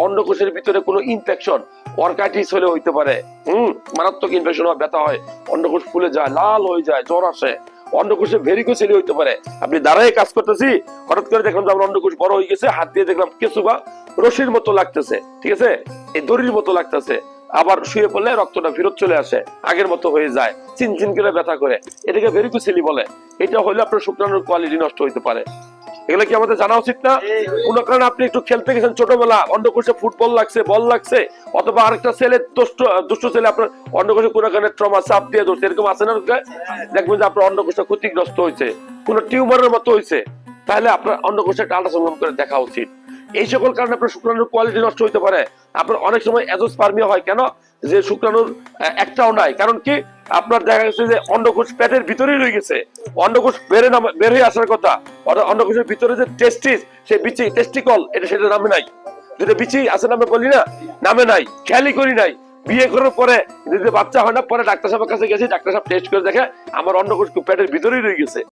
অন্ডকোষের ভিতরে কোনো infection, orchitis হলে হইতে পারে, মারাত্মক ইনফেকশন হয়, ব্যথা হয়, অন্ডকোষ ফুলে যায়, লাল হয়ে যায়, জ্বর আসে, অন্ডকোষে ভেরিকোসেলি হইতে পারে। আপনি দাঁড়ায় কাজ করতেছি, হঠাৎ করে দেখলাম যে আমার অন্ডকোষ বড় হয়ে গেছে, হাত দিয়ে দেখলাম কিছু বা রশির মতো লাগতেছে, ঠিক আছে, এই দড়ির মতো লাগতেছে, আবার শুয়ে পড়লে রক্তটা ফেরত চলে আসে, আগের মতো হয়ে যায়, চিনচিন করে ব্যথা করে, এটাকে ভেরিকোসেলি বলে। এটা হলে আপনার শুক্রাণুর কোয়ালিটি নষ্ট হইতে পারে। এগুলো কি আমাদের জানা উচিত না? কোন কারণে আপনি একটু খেলতে গেছেন ছোটবেলা, অন্ডকোষে ফুটবল লাগছে, বল লাগছে, অথবা আরেকটা ছেলে দুষ্ট ছেলে আপনার অন্ডকোষে কোন কারণে ট্রমা চাপ দিয়ে ধরছে, এরকম আছে না? দেখবেন যে আপনার অন্ডকোষটা ক্ষতিগ্রস্ত হয়েছে, কোন টিউমারের মতো হয়েছে, তাহলে আপনার অন্ডকোষে একটা আল্ট্রাসাউন্ড করে দেখা উচিত। এই সকল কারণে আপনার শুক্রাণুর কোয়ালিটি নষ্ট হইতে পারে। আপনার অনেক সময় অ্যাজোস্পার্মিয়া হয়, কেন? যে শুক্রাণুর একটাও নাই। কারণ কি? আপনার দেখা গেছে যে অন্ডকোষ পেটের ভিতরেই রয়ে গেছে, অন্ডকোষ বের হয়ে আসার কথা, অন্ডকোষের ভিতরে যে টেস্টিস, সেই বিচি, টেস্টিকল, এটা সেটা নামে নাই। যেটা বিচি আছে নামে বলি না, নামে নাই, খেয়ালই করি নাই। বিয়ে করার পরে যদি বাচ্চা হয় না, পরে ডাক্তার সাহেবের কাছে গেছি, ডাক্তার সাহেব টেস্ট করে দেখে আমার অন্ডকোষ পেটের ভিতরেই রয়ে গেছে।